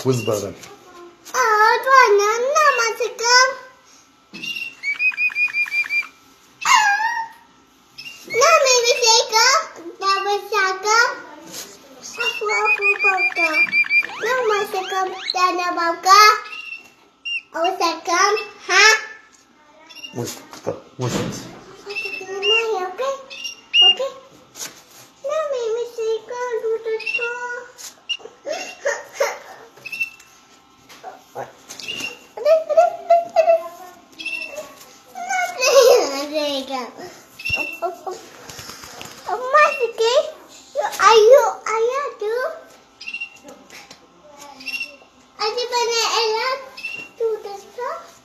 Whisper. Doamne, n-am atâcăm. N-am mișecă, dar măseacă. Afu, băcă. Nu mă secăm, dar ne băcă. O secăm, ha? Uite. Ok? N-am mișecă, du-te tot. Ayo, ayo tu. Ada mana elat tu dah.